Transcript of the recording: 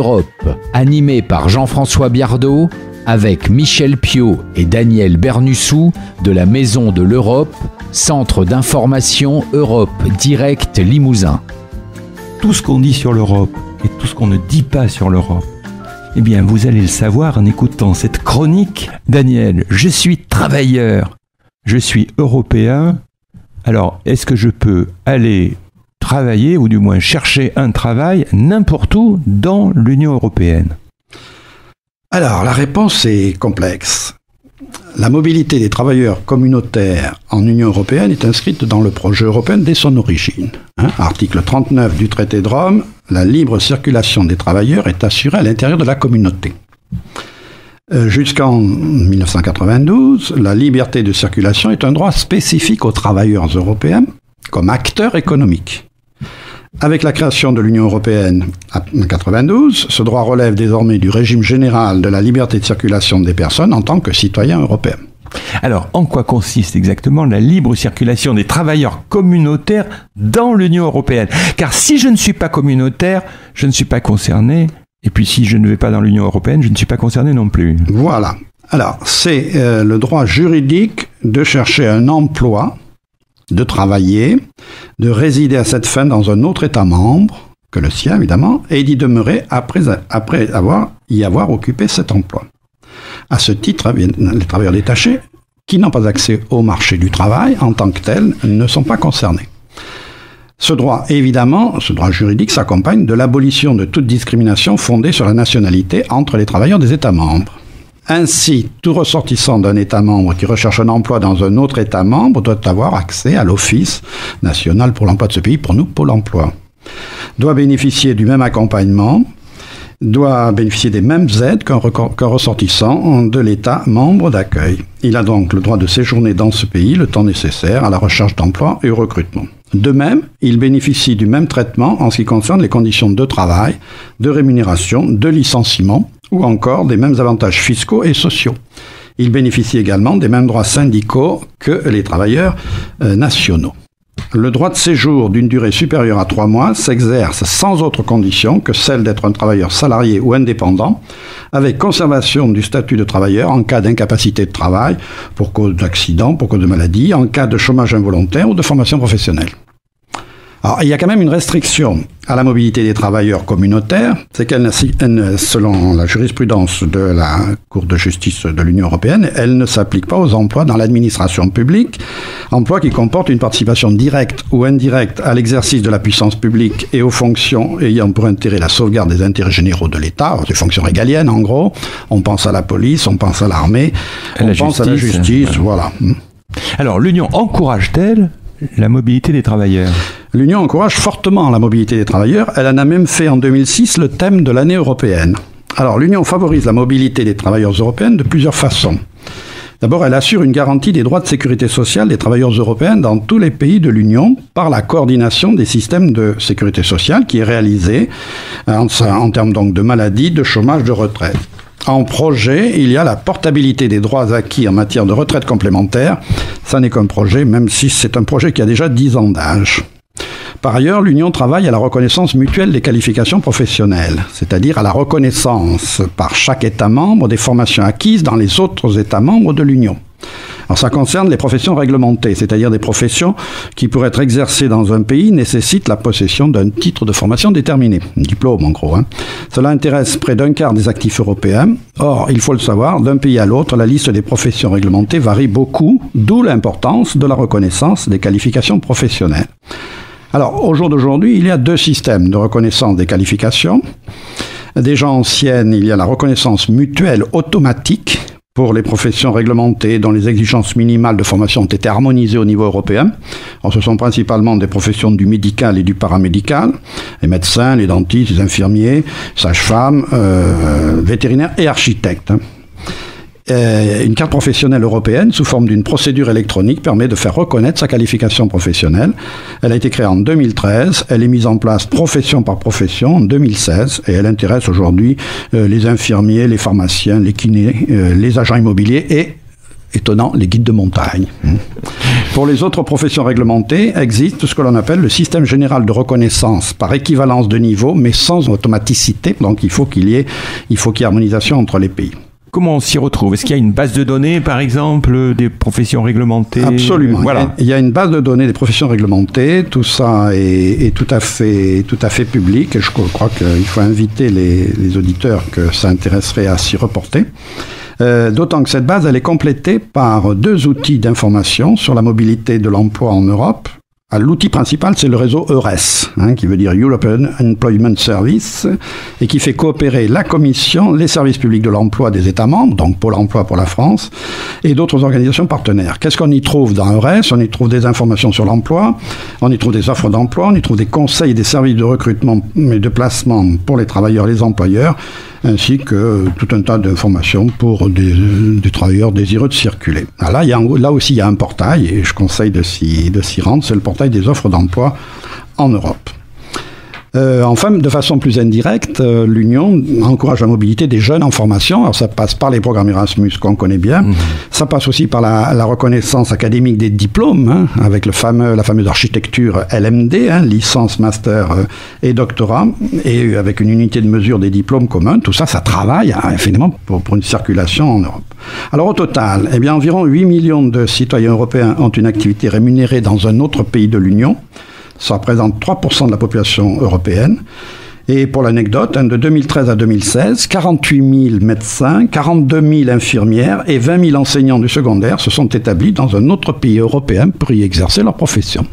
l'Europe, animé par Jean-François Biardot, avec Michel Piot et Daniel Bernussou de la Maison de l'Europe, Centre d'information Europe Direct Limousin. Tout ce qu'on dit sur l'Europe et tout ce qu'on ne dit pas sur l'Europe, eh bien, vous allez le savoir en écoutant cette chronique. Daniel, je suis travailleur, je suis européen. Alors, est-ce que je peux aller travailler, ou du moins chercher un travail, n'importe où dans l'Union européenne? Alors, la réponse est complexe. La mobilité des travailleurs communautaires en Union européenne est inscrite dans le projet européen dès son origine. Article 39 du traité de Rome, la libre circulation des travailleurs est assurée à l'intérieur de la communauté. Jusqu'en 1992, la liberté de circulation est un droit spécifique aux travailleurs européens comme acteurs économiques. Avec la création de l'Union européenne en 1992, ce droit relève désormais du régime général de la liberté de circulation des personnes en tant que citoyens européens. Alors, en quoi consiste exactement la libre circulation des travailleurs communautaires dans l'Union européenne? Car si je ne suis pas communautaire, je ne suis pas concerné. Et puis si je ne vais pas dans l'Union européenne, je ne suis pas concerné non plus. Voilà. Alors, c'est le droit juridique de chercher un emploi, de travailler, de résider à cette fin dans un autre État membre, que le sien évidemment, et d'y demeurer après y avoir occupé cet emploi. À ce titre, les travailleurs détachés, qui n'ont pas accès au marché du travail en tant que tels, ne sont pas concernés. Ce droit, évidemment, ce droit juridique s'accompagne de l'abolition de toute discrimination fondée sur la nationalité entre les travailleurs des États membres. Ainsi, tout ressortissant d'un État membre qui recherche un emploi dans un autre État membre doit avoir accès à l'Office national pour l'emploi de ce pays, pour nous, Pôle emploi. Doit bénéficier du même accompagnement, doit bénéficier des mêmes aides qu'un ressortissant de l'État membre d'accueil. Il a donc le droit de séjourner dans ce pays le temps nécessaire à la recherche d'emploi et au recrutement. De même, il bénéficie du même traitement en ce qui concerne les conditions de travail, de rémunération, de licenciement ou encore des mêmes avantages fiscaux et sociaux. Il bénéficie également des mêmes droits syndicaux que les travailleurs nationaux. Le droit de séjour d'une durée supérieure à 3 mois s'exerce sans autre condition que celle d'être un travailleur salarié ou indépendant, avec conservation du statut de travailleur en cas d'incapacité de travail, pour cause d'accident, pour cause de maladie, en cas de chômage involontaire ou de formation professionnelle. Alors, il y a quand même une restriction à la mobilité des travailleurs communautaires, c'est qu'elle, selon la jurisprudence de la Cour de justice de l'Union européenne, elle ne s'applique pas aux emplois dans l'administration publique, emplois qui comportent une participation directe ou indirecte à l'exercice de la puissance publique et aux fonctions ayant pour intérêt la sauvegarde des intérêts généraux de l'État, des fonctions régaliennes en gros. On pense à la police, on pense à l'armée, on pense à la justice, voilà. Alors, l'Union encourage-t-elle la mobilité des travailleurs? L'Union encourage fortement la mobilité des travailleurs. Elle en a même fait en 2006 le thème de l'année européenne. Alors, l'Union favorise la mobilité des travailleurs européens de plusieurs façons. D'abord, elle assure une garantie des droits de sécurité sociale des travailleurs européens dans tous les pays de l'Union par la coordination des systèmes de sécurité sociale qui est réalisée en termes donc de maladie, de chômage, de retraite. En projet, il y a la portabilité des droits acquis en matière de retraite complémentaire. Ça n'est qu'un projet, même si c'est un projet qui a déjà 10 ans d'âge. Par ailleurs, l'Union travaille à la reconnaissance mutuelle des qualifications professionnelles, c'est-à-dire à la reconnaissance par chaque État membre des formations acquises dans les autres États membres de l'Union. Alors ça concerne les professions réglementées, c'est-à-dire des professions qui, pour être exercées dans un pays, nécessitent la possession d'un titre de formation déterminé, un diplôme en gros. Cela intéresse près d'un quart des actifs européens. Or, il faut le savoir, d'un pays à l'autre, la liste des professions réglementées varie beaucoup, d'où l'importance de la reconnaissance des qualifications professionnelles. Alors, au jour d'aujourd'hui, il y a 2 systèmes de reconnaissance des qualifications. Déjà ancienne, il y a la reconnaissance mutuelle automatique pour les professions réglementées dont les exigences minimales de formation ont été harmonisées au niveau européen. Alors, ce sont principalement des professions du médical et du paramédical, les médecins, les dentistes, les infirmiers, sages-femmes, vétérinaires et architectes. Une carte professionnelle européenne sous forme d'une procédure électronique permet de faire reconnaître sa qualification professionnelle. Elle a été créée en 2013, elle est mise en place profession par profession en 2016 et elle intéresse aujourd'hui les infirmiers, les pharmaciens, les kinés, les agents immobiliers et, étonnant, les guides de montagne. Pour les autres professions réglementées, existe ce que l'on appelle le système général de reconnaissance par équivalence de niveau, mais sans automaticité. Donc il faut qu'il y ait harmonisation entre les pays. Comment on s'y retrouve? Est-ce qu'il y a une base de données, par exemple, des professions réglementées? Absolument. Voilà. Il y a une base de données des professions réglementées. Tout ça est tout à fait public. Et je crois qu'il faut inviter les auditeurs que ça intéresserait à s'y reporter. D'autant que cette base, elle est complétée par 2 outils d'information sur la mobilité de l'emploi en Europe. L'outil principal, c'est le réseau EURES, qui veut dire European Employment Service, et qui fait coopérer la Commission, les services publics de l'emploi des États membres, donc Pôle emploi pour la France, et d'autres organisations partenaires. Qu'est-ce qu'on y trouve dans EURES? On y trouve des informations sur l'emploi, on y trouve des offres d'emploi, on y trouve des conseils, des services de recrutement et de placement pour les travailleurs, les employeurs, ainsi que tout un tas d'informations pour des travailleurs désireux de circuler. Là aussi, il y a un portail, et je conseille de s'y rendre, c'est le portail des offres d'emploi en Europe. Enfin, de façon plus indirecte, l'Union encourage la mobilité des jeunes en formation. Alors ça passe par les programmes Erasmus qu'on connaît bien. Ça passe aussi par la reconnaissance académique des diplômes, avec la fameuse architecture LMD, licence, master et doctorat, et avec une unité de mesure des diplômes communs. Tout ça, ça travaille finalement pour une circulation en Europe. Alors au total, environ 8 millions de citoyens européens ont une activité rémunérée dans un autre pays de l'Union. Ça représente 3% de la population européenne. Et pour l'anecdote, de 2013 à 2016, 48 000 médecins, 42 000 infirmières et 20 000 enseignants du secondaire se sont établis dans un autre pays européen pour y exercer leur profession.